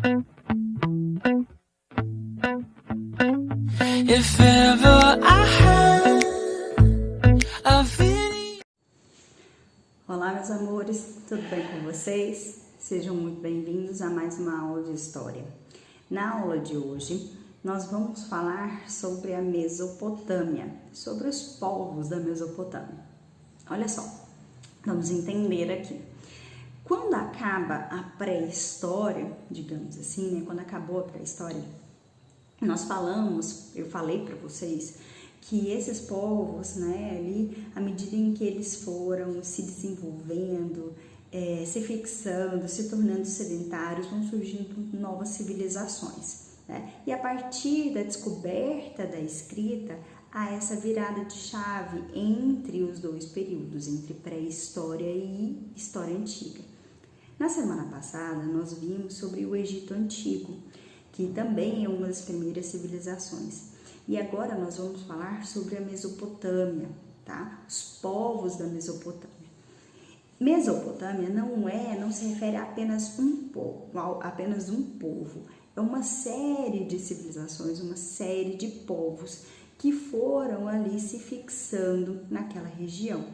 If ever I had a feeling. Olá, meus amores, tudo bem com vocês? Sejam muito bem-vindos a mais uma aula de história. Na aula de hoje, nós vamos falar sobre a Mesopotâmia, sobre os povos da Mesopotâmia. Olha só, vamos entender aqui. Quando acaba a pré-história, digamos assim, né? Quando acabou a pré-história, eu falei para vocês que esses povos, né, ali, à medida em que eles foram se desenvolvendo, se fixando, se tornando sedentários, vão surgindo novas civilizações, né? E a partir da descoberta da escrita, há essa virada de chave entre os dois períodos, entre pré-história e história antiga. Na semana passada, nós vimos sobre o Egito Antigo, que também é uma das primeiras civilizações. E agora nós vamos falar sobre a Mesopotâmia, tá? Os povos da Mesopotâmia. Mesopotâmia não se refere a apenas um povo, é uma série de civilizações, uma série de povos que foram ali se fixando naquela região,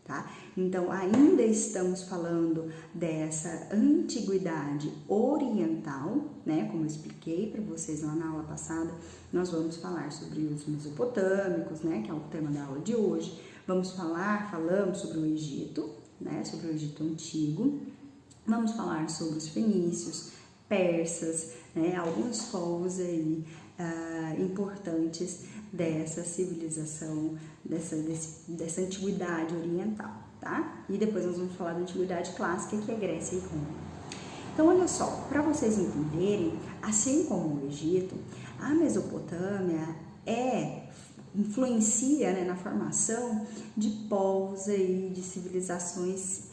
tá? Então, ainda estamos falando dessa antiguidade oriental, né? Como eu expliquei para vocês lá na aula passada, nós vamos falar sobre os mesopotâmicos, né? Que é o tema da aula de hoje. Falamos sobre o Egito, né? Sobre o Egito Antigo. Vamos falar sobre os fenícios, persas, né? Alguns povos aí importantes dessa civilização, dessa antiguidade oriental, tá? E depois nós vamos falar da antiguidade clássica, que é Grécia e Roma. Então, olha só, para vocês entenderem, assim como o Egito, a Mesopotâmia influencia, né, na formação de povos aí, de civilizações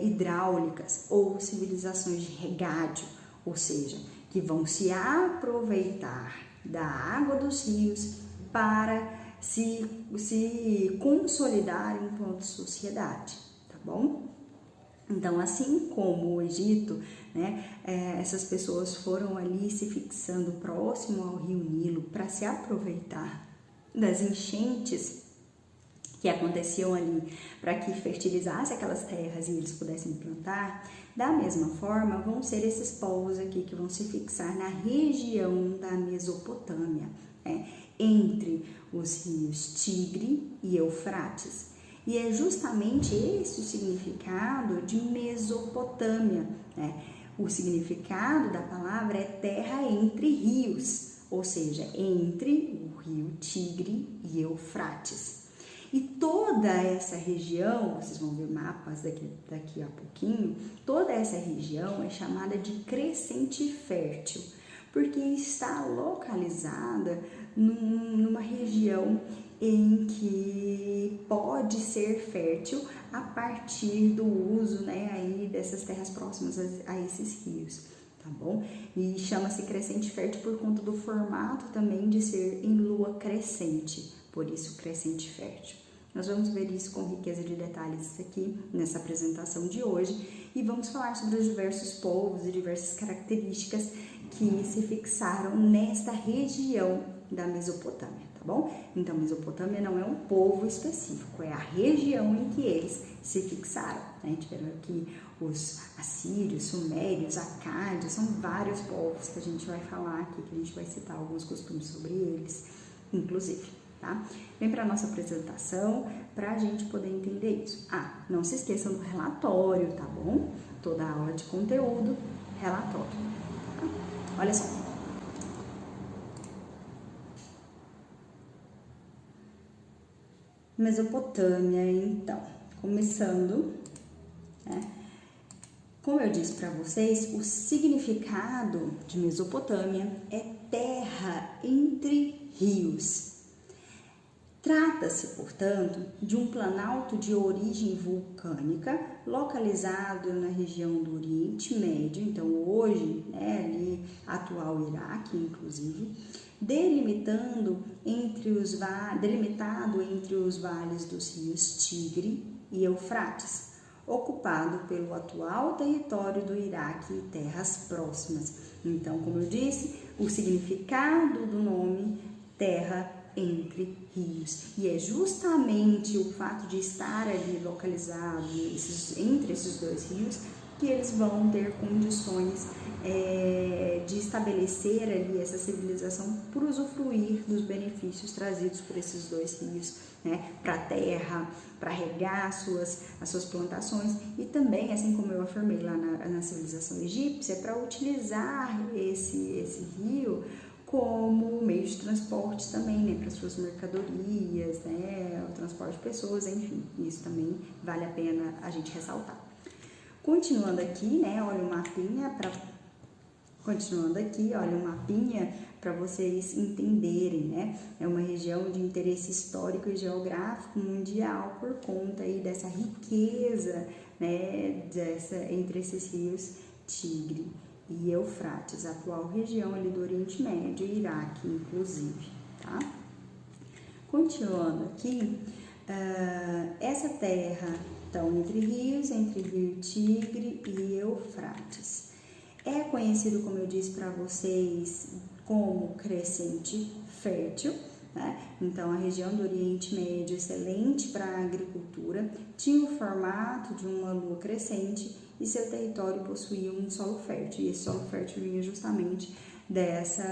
hidráulicas ou civilizações de regádio, ou seja, que vão se aproveitar da água dos rios para se consolidarem enquanto sociedade, tá bom? Então, assim como o Egito, né, essas pessoas foram ali se fixando próximo ao rio Nilo para se aproveitar das enchentes que aconteciam ali para que fertilizasse aquelas terras e eles pudessem plantar, da mesma forma vão ser esses povos aqui que vão se fixar na região da Mesopotâmia, né, entre os rios Tigre e Eufrates. E é justamente esse o significado de Mesopotâmia, né? O significado da palavra é terra entre rios, ou seja, entre o rio Tigre e Eufrates. E toda essa região, vocês vão ver mapas daqui a pouquinho, toda essa região é chamada de crescente fértil, porque está localizada numa região em que pode ser fértil a partir do uso, né, aí dessas terras próximas a esses rios, tá bom? E chama-se crescente fértil por conta do formato também de ser em lua crescente, por isso crescente fértil. Nós vamos ver isso com riqueza de detalhes aqui nessa apresentação de hoje e vamos falar sobre os diversos povos e diversas características que se fixaram nesta região da Mesopotâmia, tá bom? Então, Mesopotâmia não é um povo específico, é a região em que eles se fixaram, né? Tiveram aqui os assírios, sumérios, acádios, são vários povos que a gente vai falar aqui, que a gente vai citar alguns costumes sobre eles, inclusive. Tá? Vem para a nossa apresentação para a gente poder entender isso. Não se esqueçam do relatório, tá bom? Toda aula de conteúdo, relatório. Tá? Olha só. Mesopotâmia, então, começando, né? Como eu disse para vocês, o significado de Mesopotâmia é terra entre rios. Trata-se, portanto, de um planalto de origem vulcânica localizado na região do Oriente Médio, então hoje, né, ali atual Iraque, inclusive, delimitado entre os vales dos rios Tigre e Eufrates, ocupado pelo atual território do Iraque e terras próximas. Então, como eu disse, o significado do nome terra entre rios. E é justamente o fato de estar ali localizado entre esses dois rios que eles vão ter condições de estabelecer ali essa civilização por usufruir dos benefícios trazidos por esses dois rios, né, para a terra, para regar as suas plantações e também, assim como eu afirmei lá na civilização egípcia, para utilizar esse rio como meio de transporte também, né, para suas mercadorias, né, o transporte de pessoas, enfim, isso também vale a pena a gente ressaltar. Continuando aqui, né, olha o mapinha para vocês entenderem, né? É uma região de interesse histórico e geográfico mundial por conta aí dessa riqueza, né, entre esses rios Tigre e Eufrates, a atual região ali do Oriente Médio e Iraque, inclusive, tá? Continuando aqui, essa terra, então, entre rio Tigre e Eufrates, é conhecido, como eu disse para vocês, como crescente fértil, né? Então, a região do Oriente Médio, excelente para a agricultura, tinha o formato de uma lua crescente e seu território possuía um solo fértil. E esse solo fértil vinha justamente dessa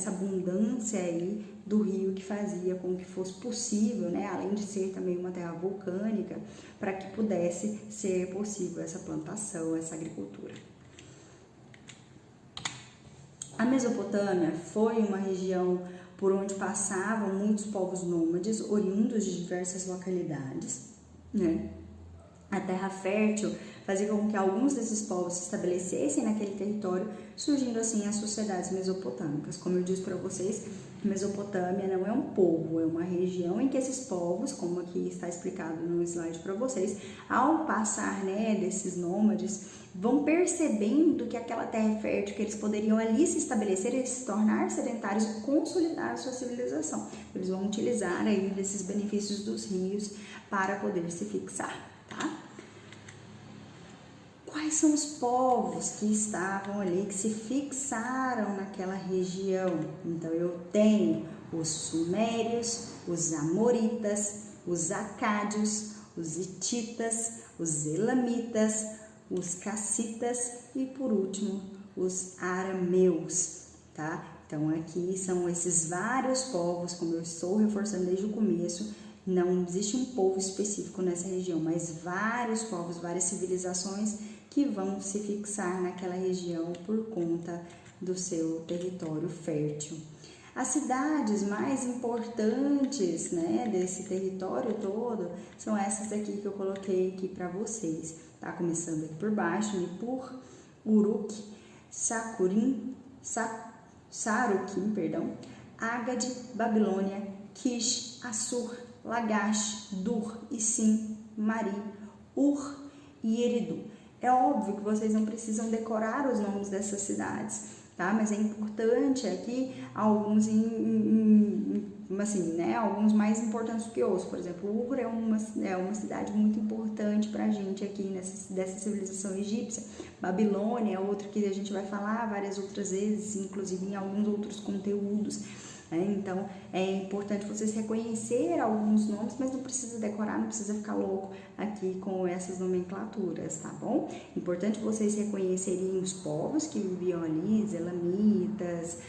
abundância aí do rio, que fazia com que fosse possível, né, além de ser também uma terra vulcânica, para que pudesse ser possível essa plantação, essa agricultura. A Mesopotâmia foi uma região por onde passavam muitos povos nômades, oriundos de diversas localidades, né? A terra fértil fazia com que alguns desses povos se estabelecessem naquele território, surgindo assim as sociedades mesopotâmicas. Como eu disse para vocês, Mesopotâmia não é um povo, é uma região em que esses povos, como aqui está explicado no slide para vocês, ao passar, né, desses nômades, vão percebendo que aquela terra é fértil, que eles poderiam ali se estabelecer e se tornar sedentários e consolidar a sua civilização. Eles vão utilizar aí desses benefícios dos rios para poder se fixar, tá? Quais são os povos que estavam ali, que se fixaram naquela região? Então, eu tenho os sumérios, os amoritas, os acádios, os hititas, os elamitas, os cassitas e, por último, os arameus, tá? Então, aqui são esses vários povos, como eu estou reforçando desde o começo. Não existe um povo específico nessa região, mas vários povos, várias civilizações que vão se fixar naquela região por conta do seu território fértil. As cidades mais importantes, né, desse território todo são essas aqui que eu coloquei aqui para vocês, tá? Começando aqui por baixo, Nippur, Uruk, Sarukin, Agade, Babilônia, Kish, Assur, Lagash, Dur, Isim, Mari, Ur e Eridu. É óbvio que vocês não precisam decorar os nomes dessas cidades, tá? Mas é importante aqui alguns assim, né? Alguns mais importantes do que outros. Por exemplo, Ur é uma cidade muito importante pra gente aqui dessa civilização egípcia. Babilônia é outra que a gente vai falar várias outras vezes, inclusive em alguns outros conteúdos. Então, é importante vocês reconhecer alguns nomes, mas não precisa decorar, não precisa ficar louco aqui com essas nomenclaturas, tá bom? Importante vocês reconhecerem os povos que viviam ali, os elamitas,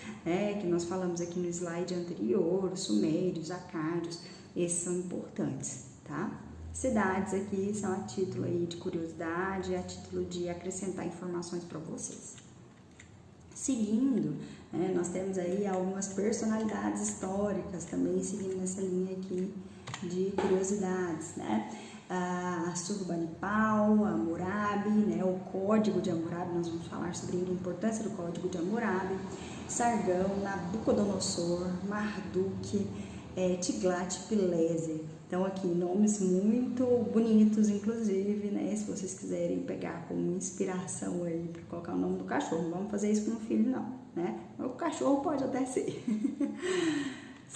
que nós falamos aqui no slide anterior, os sumérios, acádios, esses são importantes, tá? Cidades aqui são a título aí de curiosidade, a título de acrescentar informações para vocês. Seguindo, nós temos aí algumas personalidades históricas também seguindo nessa linha aqui de curiosidades, né? A Surbanipal, a Hammurabi, né? O Código de Hammurabi, nós vamos falar sobre a importância do Código de Hammurabi, Sargão, Nabucodonosor, Marduk, Tiglat-Pileser. Então, aqui, nomes muito bonitos, inclusive, né? Se vocês quiserem pegar como inspiração aí para colocar o nome do cachorro. Não vamos fazer isso com o filho, não, né? O cachorro pode até ser.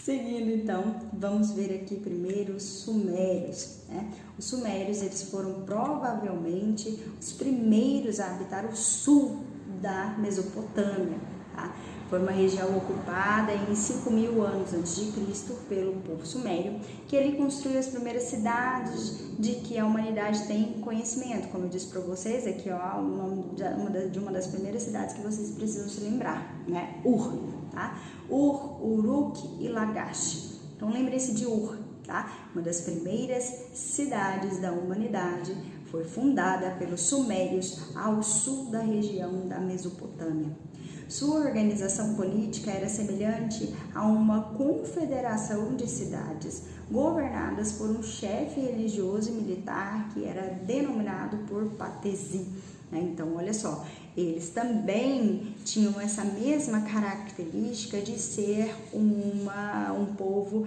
Seguindo, então, vamos ver aqui primeiro os sumérios, né? Os sumérios, eles foram provavelmente os primeiros a habitar o sul da Mesopotâmia, tá? Foi uma região ocupada em 5.000 anos antes de Cristo pelo povo sumério, que ele construiu as primeiras cidades de que a humanidade tem conhecimento. Como eu disse para vocês, aqui ó, o nome de uma das primeiras cidades que vocês precisam se lembrar, né? Ur, tá? Ur, Uruk e Lagash. Então lembre-se de Ur, tá? Uma das primeiras cidades da humanidade foi fundada pelos sumérios ao sul da região da Mesopotâmia. Sua organização política era semelhante a uma confederação de cidades, governadas por um chefe religioso e militar que era denominado por Patesi. Então, olha só, eles também tinham essa mesma característica de ser um povo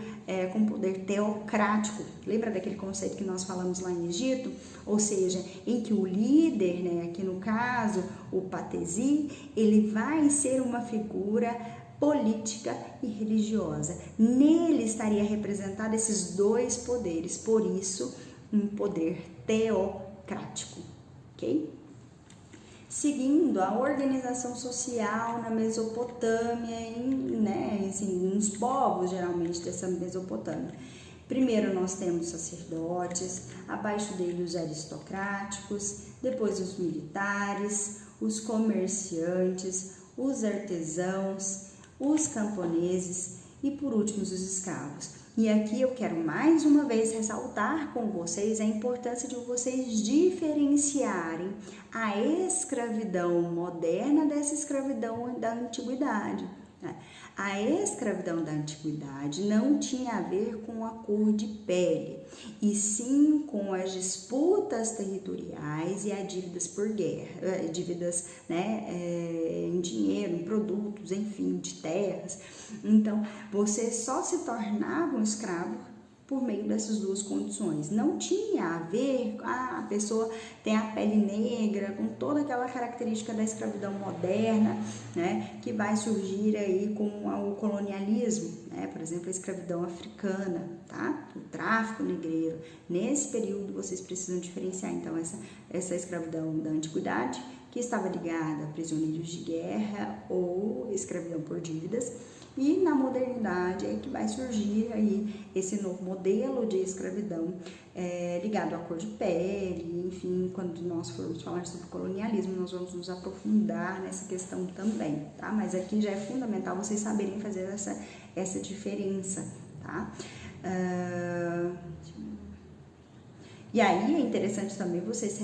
com poder teocrático. Lembra daquele conceito que nós falamos lá em Egito? Ou seja, em que o líder, né, aqui no caso, o Patesi, ele vai ser uma figura política e religiosa. Nele estaria representado esses dois poderes, por isso, um poder teocrático, ok? Seguindo a organização social na Mesopotâmia, nos povos geralmente dessa Mesopotâmia. Primeiro nós temos sacerdotes, abaixo deles os aristocráticos, depois os militares, os comerciantes, os artesãos, os camponeses e por último os escravos. E aqui eu quero mais uma vez ressaltar com vocês a importância de vocês diferenciarem a escravidão moderna dessa escravidão da antiguidade. A escravidão da antiguidade não tinha a ver com a cor de pele, e sim com as disputas territoriais e as dívidas por guerra, dívidas em dinheiro, em produtos, enfim, de terras. Então, você só se tornava um escravo por meio dessas duas condições. Não tinha a ver, a pessoa tem a pele negra, com toda aquela característica da escravidão moderna, né, que vai surgir aí com o colonialismo, né, por exemplo, a escravidão africana, tá? O tráfico negreiro. Nesse período, vocês precisam diferenciar, então, essa escravidão da antiguidade, que estava ligada a prisioneiros de guerra ou escravidão por dívidas, e na modernidade é que vai surgir aí esse novo modelo de escravidão ligado à cor de pele, enfim, quando nós formos falar sobre colonialismo, nós vamos nos aprofundar nessa questão também, tá? Mas aqui já é fundamental vocês saberem fazer essa diferença, tá? E aí é interessante também vocês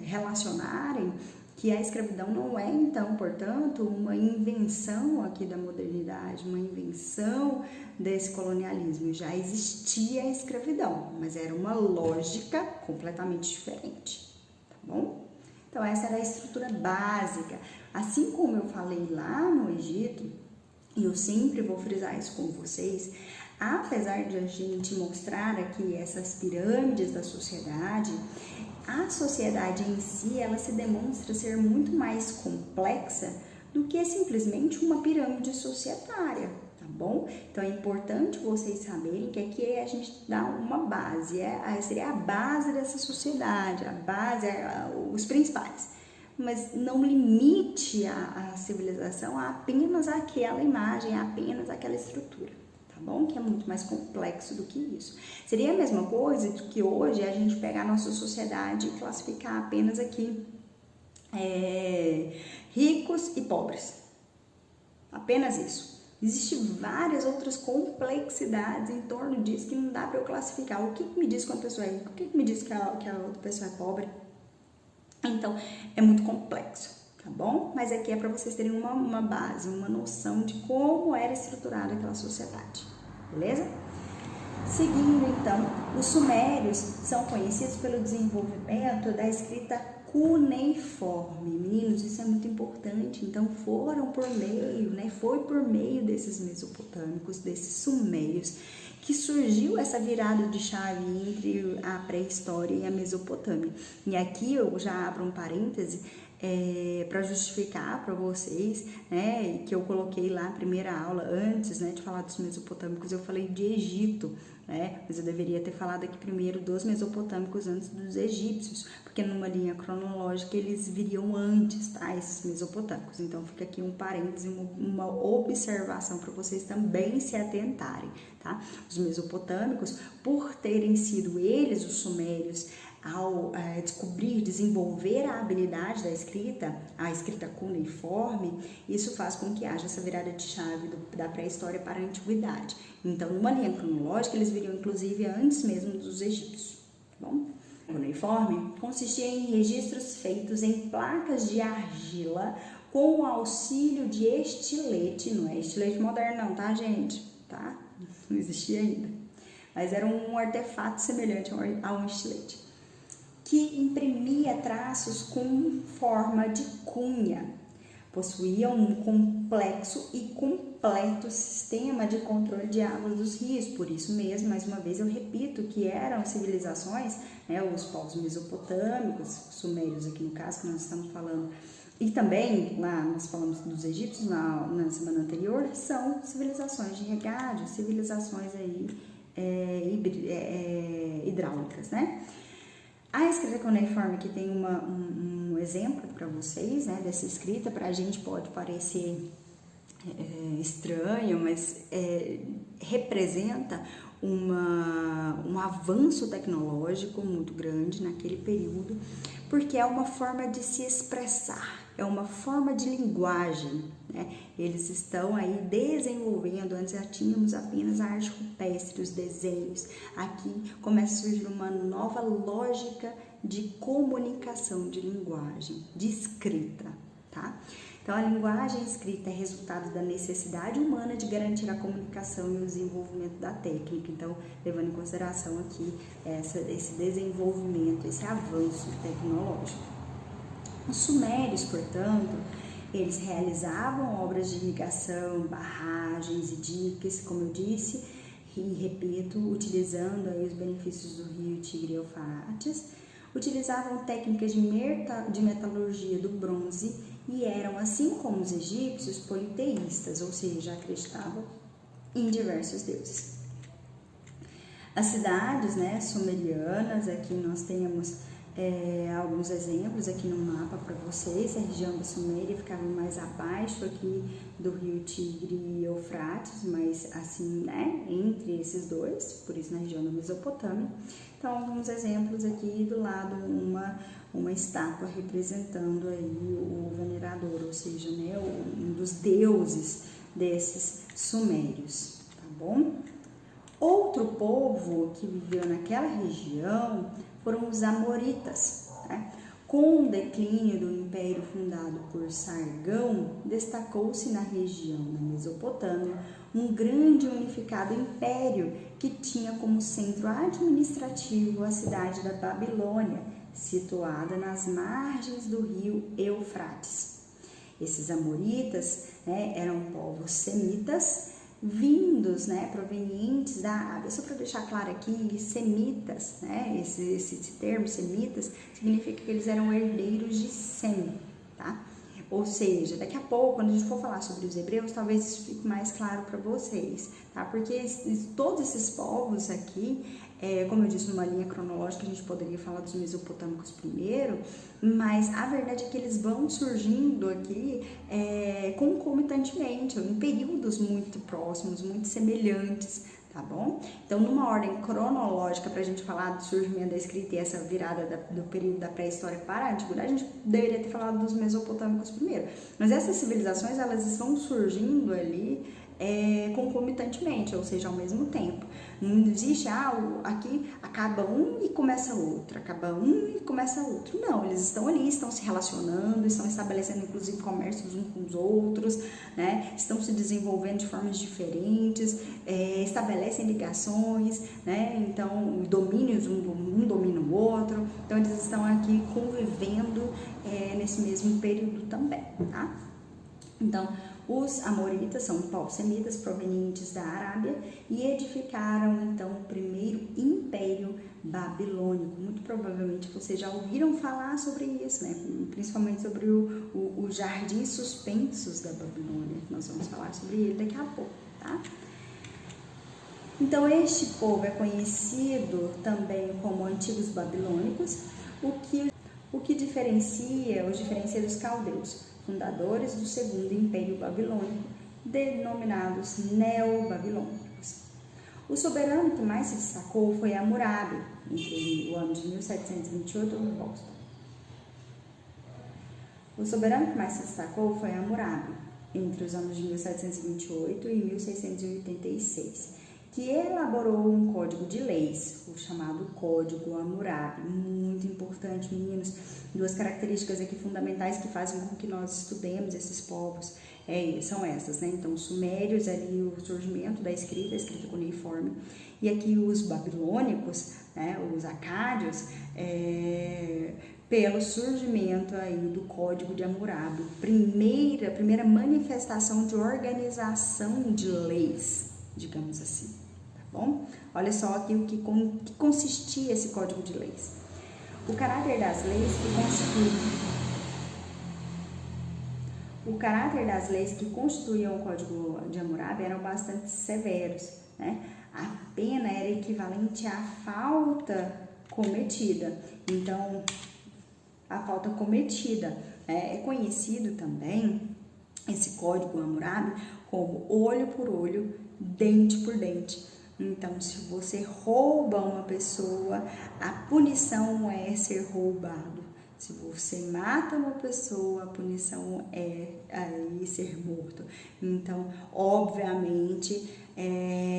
relacionarem que a escravidão não é, então, portanto, uma invenção aqui da modernidade, uma invenção desse colonialismo. Já existia a escravidão, mas era uma lógica completamente diferente, tá bom? Então, essa era a estrutura básica. Assim como eu falei lá no Egito, e eu sempre vou frisar isso com vocês, apesar de a gente mostrar aqui essas pirâmides da sociedade, a sociedade em si, ela se demonstra ser muito mais complexa do que simplesmente uma pirâmide societária, tá bom? Então, é importante vocês saberem que aqui a gente dá uma base, seria a base dessa sociedade, a base, os principais. Mas não limite a civilização a apenas aquela imagem, a apenas aquela estrutura. Bom, que é muito mais complexo do que isso. Seria a mesma coisa que hoje a gente pegar a nossa sociedade e classificar apenas aqui ricos e pobres. Apenas isso. Existem várias outras complexidades em torno disso que não dá para eu classificar. O que me diz que uma pessoa é rica? O que me diz que a outra pessoa é pobre? Então, é muito complexo. Tá bom? Mas aqui é para vocês terem uma base, uma noção de como era estruturada aquela sociedade, beleza? Seguindo, então, os sumérios são conhecidos pelo desenvolvimento da escrita cuneiforme. Meninos, isso é muito importante. Então, foi por meio desses mesopotâmicos, desses sumérios, que surgiu essa virada de chave entre a pré-história e a Mesopotâmia. E aqui eu já abro um parêntese, para justificar para vocês, né, que eu coloquei lá na primeira aula, antes, né, de falar dos mesopotâmicos, eu falei de Egito, né, mas eu deveria ter falado aqui primeiro dos mesopotâmicos antes dos egípcios, porque numa linha cronológica eles viriam antes, tá, esses mesopotâmicos. Então fica aqui um parêntese, uma observação para vocês também se atentarem, tá? Os mesopotâmicos, por terem sido eles, os sumérios, ao descobrir, desenvolver a habilidade da escrita, a escrita cuneiforme, isso faz com que haja essa virada de chave da pré-história para a antiguidade. Então, numa linha cronológica, eles viriam inclusive antes mesmo dos egípcios, tá bom? O cuneiforme consistia em registros feitos em placas de argila com o auxílio de estilete, não é estilete moderno não, tá, gente? Tá? Não existia ainda. Mas era um artefato semelhante a um estilete, que imprimia traços com forma de cunha. Possuía um complexo e completo sistema de controle de águas dos rios. Por isso mesmo, mais uma vez eu repito, que eram civilizações, né, os povos mesopotâmicos, os sumérios aqui no caso, que nós estamos falando, e também, lá nós falamos dos egípcios na semana anterior, são civilizações de regádio, civilizações aí, hidráulicas, né? A escrita cuneiforme, que tem um exemplo para vocês, né, dessa escrita, para a gente pode parecer estranho, mas representa um avanço tecnológico muito grande naquele período, porque é uma forma de se expressar, é uma forma de linguagem, né? Eles estão aí desenvolvendo, antes já tínhamos apenas a arte rupestre, os desenhos, aqui começa a surgir uma nova lógica de comunicação, de linguagem, de escrita, tá? Então, a linguagem escrita é resultado da necessidade humana de garantir a comunicação e o desenvolvimento da técnica. Então, levando em consideração aqui esse desenvolvimento, esse avanço tecnológico. Os sumérios, portanto, eles realizavam obras de irrigação, barragens e diques, como eu disse, e repito, utilizando aí os benefícios do rio Tigre e Eufrates, utilizavam técnicas de metalurgia do bronze e eram, assim como os egípcios, politeístas, ou seja, acreditavam em diversos deuses. As cidades, né, sumerianas, aqui nós temos alguns exemplos aqui no mapa para vocês. A região da Suméria ficava mais abaixo aqui do rio Tigre e Eufrates, mas assim, né, entre esses dois, por isso na região da Mesopotâmia. Então, alguns exemplos aqui do lado, uma estátua representando aí o venerador, ou seja, né, um dos deuses desses sumérios, tá bom? Outro povo que viveu naquela região foram os amoritas, né? Com o declínio do império fundado por Sargão, destacou-se na região da Mesopotâmia um grande e unificado império que tinha como centro administrativo a cidade da Babilônia, situada nas margens do rio Eufrates. Esses amoritas, né, eram povos semitas, vindos, né, provenientes da Arábia. Só para deixar claro aqui, semitas, né, esse termo semitas significa que eles eram herdeiros de Sem, tá? Ou seja, daqui a pouco, quando a gente for falar sobre os hebreus, talvez isso fique mais claro para vocês, tá? Porque todos esses povos aqui, como eu disse, numa linha cronológica, a gente poderia falar dos mesopotâmicos primeiro, mas a verdade é que eles vão surgindo aqui concomitantemente, em períodos muito próximos, muito semelhantes, tá bom? Então, numa ordem cronológica, para a gente falar do surgimento da escrita e essa virada do período da pré-história para a antiguidade, a gente deveria ter falado dos mesopotâmicos primeiro. Mas essas civilizações, elas estão surgindo ali concomitantemente, ou seja, ao mesmo tempo. Não existe, aqui acaba um e começa outro, acaba um e começa outro. Não, eles estão ali, estão se relacionando, estão estabelecendo inclusive comércios uns com os outros, né? Estão se desenvolvendo de formas diferentes, estabelecem ligações, né? Então, domínios, um domina o outro. Então, eles estão aqui convivendo nesse mesmo período também, tá? Então, os amoritas são povos semitas provenientes da Arábia e edificaram então o primeiro império babilônico. Muito provavelmente vocês já ouviram falar sobre isso, né? Principalmente sobre os jardins suspensos da Babilônia. Nós vamos falar sobre ele daqui a pouco, tá? Então, este povo é conhecido também como antigos babilônicos, o que diferencia dos caldeus, fundadores do segundo império babilônico, denominados neobabilônicos. O soberano que mais se destacou foi Hammurabi, entre o ano de 1728 em Boston. O soberano que mais se destacou foi Hammurabi, entre os anos de 1728 e 1686, que elaborou um código de leis, o chamado Código Hammurabi. Muito importante, meninos. Duas características aqui fundamentais que fazem com que nós estudemos esses povos são essas, né? Então, os sumérios, ali o surgimento da escrita cuneiforme, e aqui os babilônicos, né? Os acádios, pelo surgimento aí do Código de Hammurabi, primeira manifestação de organização de leis, digamos assim, tá bom? Olha só aqui o que consistia esse Código de Leis. O caráter das leis que constituíam o Código de Hammurabi eram bastante severos, né? A pena era equivalente à falta cometida. Então, a falta cometida é conhecido também, esse Código Hammurabi, como olho por olho, dente por dente. Então, se você rouba uma pessoa, a punição é ser roubado. Se você mata uma pessoa, a punição é aí ser morto. Então, obviamente,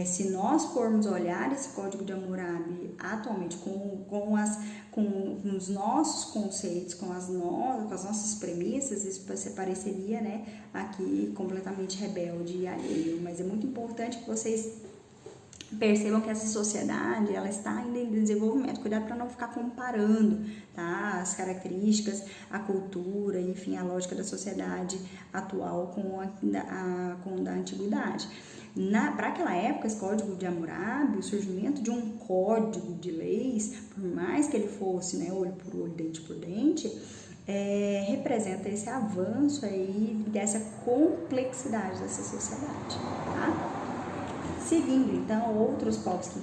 se nós formos olhar esse Código de Hammurabi atualmente com os nossos conceitos, com as nossas premissas, isso pareceria, né, aqui completamente rebelde e alheio. Mas é muito importante que vocês percebam que essa sociedade, ela está ainda em desenvolvimento. Cuidado para não ficar comparando, tá, as características, a cultura, enfim, a lógica da sociedade atual com da antiguidade. Para aquela época, esse Código de Hammurabi, o surgimento de um código de leis, por mais que ele fosse, né, olho por olho, dente por dente, representa esse avanço aí dessa complexidade dessa sociedade, tá? Seguindo, então, outros povos que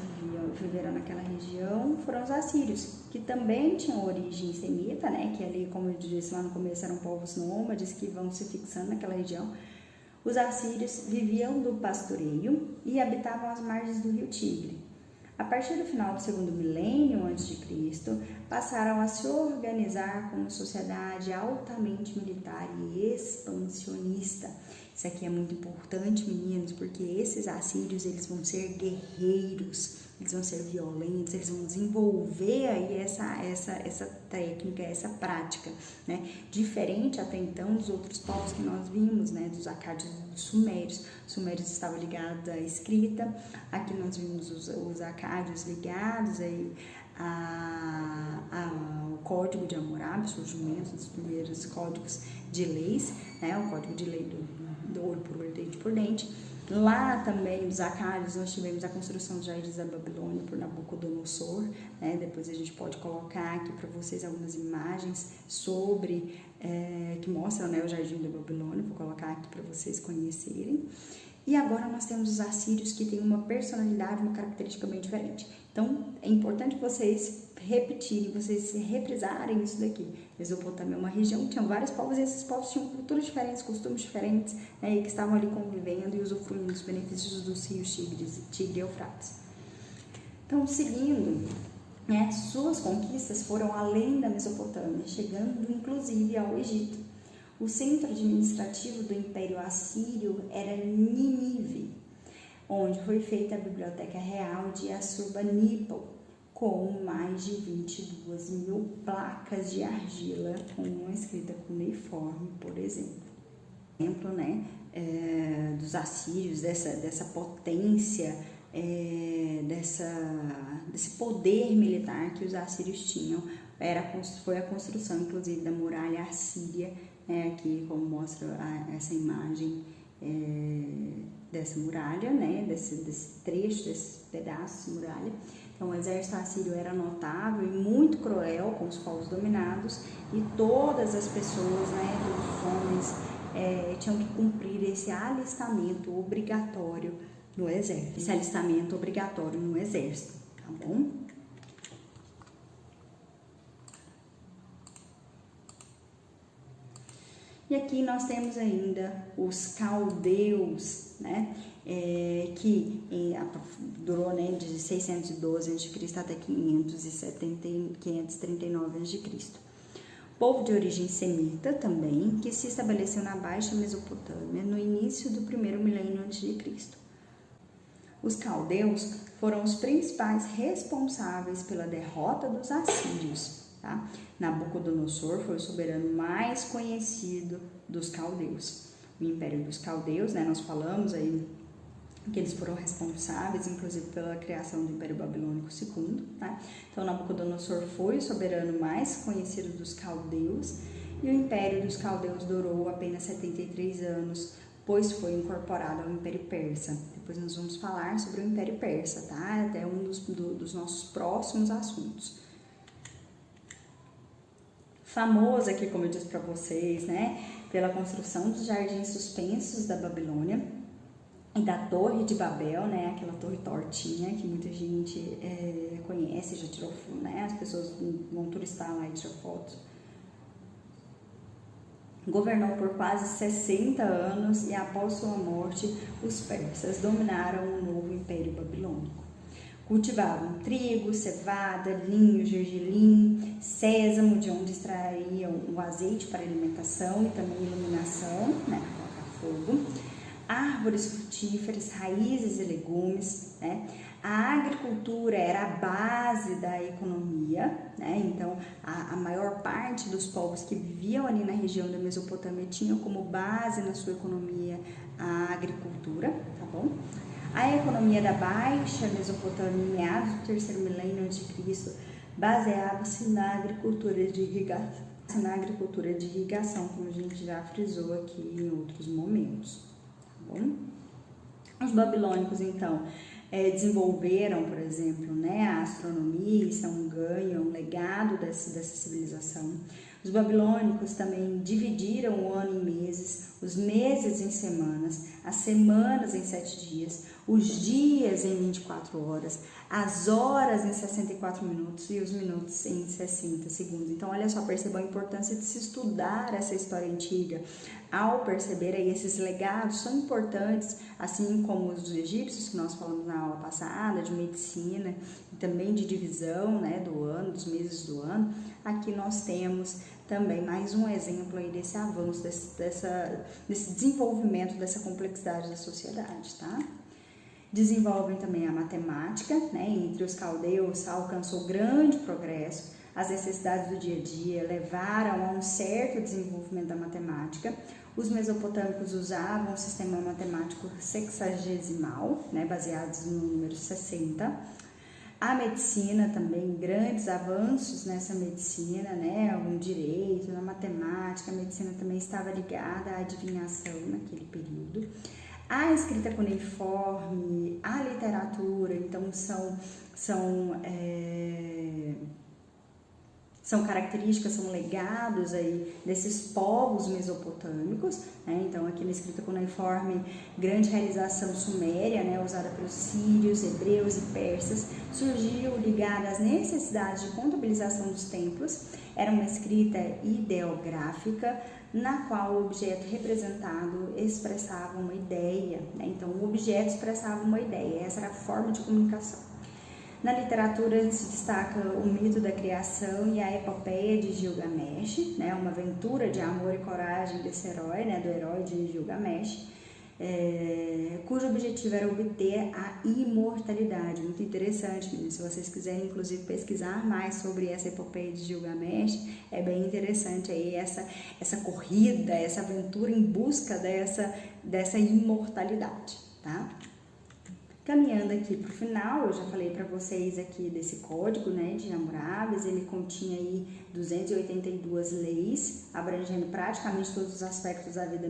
viveram naquela região foram os assírios, que também tinham origem semita, né? Que ali, como eu disse lá no começo, eram povos nômades que vão se fixando naquela região. Os assírios viviam do pastoreio e habitavam as margens do rio Tigre. A partir do final do segundo milênio a.C., passaram a se organizar como sociedade altamente militar e expansionista. Isso aqui é muito importante, meninos, porque esses assírios, eles vão ser guerreiros, eles vão ser violentos, eles vão desenvolver aí essa técnica, essa prática, né? Diferente até então dos outros povos que nós vimos, né? Dos acádios e dos sumérios. Os sumérios estavam ligados à escrita, aqui nós vimos os acádios ligados aí ao Código de Hammurabi, o surgimento dos primeiros códigos de leis, né? O Código de Lei do olho por olho, dente por dente. Lá também, os acádios, nós tivemos a construção dos jardins da Babilônia por Nabucodonosor, né? Depois a gente pode colocar aqui para vocês algumas imagens sobre, que mostram, né, o jardim da Babilônia, vou colocar aqui para vocês conhecerem. E agora nós temos os assírios, que têm uma personalidade, uma característica bem diferente. Então, é importante vocês repetirem, vocês reprisarem isso daqui. Mesopotâmia é uma região que tinha vários povos, e esses povos tinham culturas diferentes, costumes diferentes, né, e que estavam ali convivendo e usufruindo dos benefícios dos rios Tigre e Eufrates. Então, seguindo, né, suas conquistas foram além da Mesopotâmia, chegando inclusive ao Egito. O centro administrativo do Império Assírio era Nínive, onde foi feita a Biblioteca Real de Assurbanipal, com mais de 22.000 placas de argila com uma escrita cuneiforme, por exemplo. Né, dos assírios, dessa potência, desse poder militar que os assírios tinham, foi a construção, inclusive, da muralha assíria né? Aqui como mostra essa imagem dessa muralha, né? Desse trecho, desse pedaço de muralha. Então o exército assírio era notável e muito cruel com os povos dominados, e todas as pessoas, né, todos os homens tinham que cumprir esse alistamento obrigatório no exército. Esse alistamento obrigatório no exército, tá bom? E aqui nós temos ainda os caldeus, né, que durou, né, de 612 a.C. até 539 a.C. Povo de origem semita também, que se estabeleceu na Baixa Mesopotâmia no início do primeiro milênio a.C. Os caldeus foram os principais responsáveis pela derrota dos assírios. Tá? Nabucodonosor foi o soberano mais conhecido dos caldeus. O Império dos Caldeus, né, nós falamos aí que eles foram responsáveis, inclusive, pela criação do Império Babilônico II. Tá? Então, Nabucodonosor foi o soberano mais conhecido dos caldeus, e o Império dos Caldeus durou apenas 73 anos, pois foi incorporado ao Império Persa. Depois nós vamos falar sobre o Império Persa, tá? Até um dos nossos próximos assuntos. Famoso aqui, como eu disse para vocês, né, pela construção dos jardins suspensos da Babilônia e da Torre de Babel, né, aquela torre tortinha que muita gente conhece, já tirou foto, né, as pessoas vão turistar lá e tirar fotos. Governou por quase 60 anos e após sua morte, os persas dominaram o novo Império Babilônico. Cultivavam trigo, cevada, linho, gergelim, sésamo, de onde extraíam o azeite para alimentação e também iluminação, né, para colocar fogo, árvores frutíferas, raízes e legumes, né. A agricultura era a base da economia, né, então a maior parte dos povos que viviam ali na região da Mesopotâmia tinham como base na sua economia a agricultura, tá bom? A economia da Baixa Mesopotâmia, em meados do terceiro milênio a.C., baseava-se na agricultura de irrigação, como a gente já frisou aqui em outros momentos, tá bom? Os babilônicos, então, desenvolveram, por exemplo, né, a astronomia, isso é um ganho, um legado dessa civilização. Os babilônicos também dividiram o ano em meses, os meses em semanas, as semanas em 7 dias, os dias em 24 horas, as horas em 64 minutos e os minutos em 60 segundos. Então, olha só, perceba a importância de se estudar essa história antiga. Ao perceber aí esses legados são importantes, assim como os dos egípcios, que nós falamos na aula passada, de medicina e também de divisão, né, do ano, dos meses do ano. Aqui nós temos também mais um exemplo aí desse avanço, desse desenvolvimento, dessa complexidade da sociedade, tá? Desenvolvem também a matemática, né? Entre os caldeus alcançou grande progresso, as necessidades do dia a dia levaram a um certo desenvolvimento da matemática. Os mesopotâmicos usavam um sistema matemático sexagesimal, né? Baseados no número 60. A medicina também, grandes avanços nessa medicina, né? No direito, na matemática, a medicina também estava ligada à adivinhação naquele período. A escrita cuneiforme, a literatura, então são características, são legados aí desses povos mesopotâmicos, né? Então aqui na escrita cuneiforme, grande realização suméria, né, usada pelos sírios, hebreus e persas, surgiu ligada às necessidades de contabilização dos templos. Era uma escrita ideográfica, na qual o objeto representado expressava uma ideia, né? Então o objeto expressava uma ideia, essa era a forma de comunicação. Na literatura se destaca o mito da criação e a epopeia de Gilgamesh, né, uma aventura de amor e coragem desse herói, né, do herói de Gilgamesh, cujo objetivo era obter a imortalidade. Muito interessante, meninas. Se vocês quiserem, inclusive, pesquisar mais sobre essa epopeia de Gilgamesh, é bem interessante aí essa corrida, essa aventura em busca dessa imortalidade, tá? Caminhando aqui para o final, eu já falei para vocês aqui desse código, né, de Hammurabi. Ele continha aí 282 leis, abrangendo praticamente todos os aspectos da vida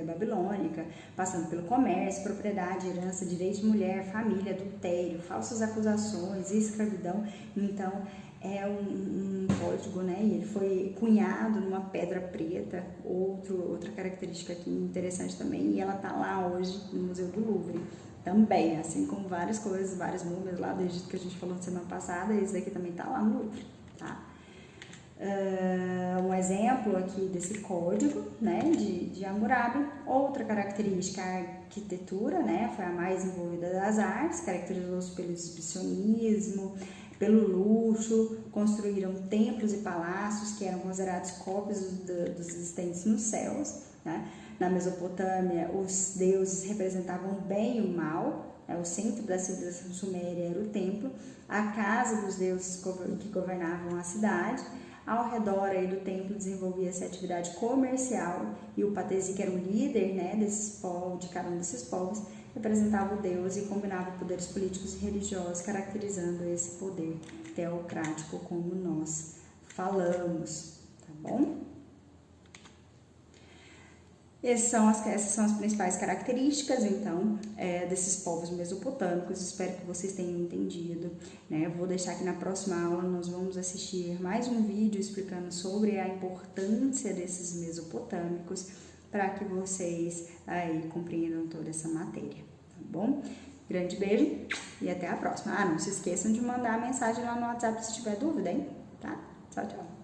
babilônica, passando pelo comércio, propriedade, herança, direito de mulher, família, adultério, falsas acusações, escravidão. Então, é um código, né? E ele foi cunhado numa pedra preta, outra característica aqui interessante também, e ela tá lá hoje no Museu do Louvre também, assim como várias coisas, várias múmias lá do Egito que a gente falou na semana passada, esse daqui também tá lá no Louvre, tá? Um exemplo aqui desse código, né, de Hammurabi. Outra característica, a arquitetura, né, foi a mais envolvida das artes, caracterizou-se pelo exibicionismo, pelo luxo, construíram templos e palácios que eram considerados cópias dos existentes nos céus, né? Na Mesopotâmia, os deuses representavam o bem e o mal, né? O centro da civilização suméria era o templo, a casa dos deuses que governavam a cidade. Ao redor aí do templo desenvolvia-se atividade comercial e o patesi, que era o líder, né, desses povos, de cada um desses povos, representava o Deus e combinava poderes políticos e religiosos, caracterizando esse poder teocrático como nós falamos, tá bom? Essas são as principais características, então, desses povos mesopotâmicos. Espero que vocês tenham entendido, né? Eu vou deixar aqui na próxima aula, nós vamos assistir mais um vídeo explicando sobre a importância desses mesopotâmicos, para que vocês aí compreendam toda essa matéria, tá bom? Grande beijo e até a próxima. Não se esqueçam de mandar a mensagem lá no WhatsApp se tiver dúvida, hein? Tá? Tchau, tchau.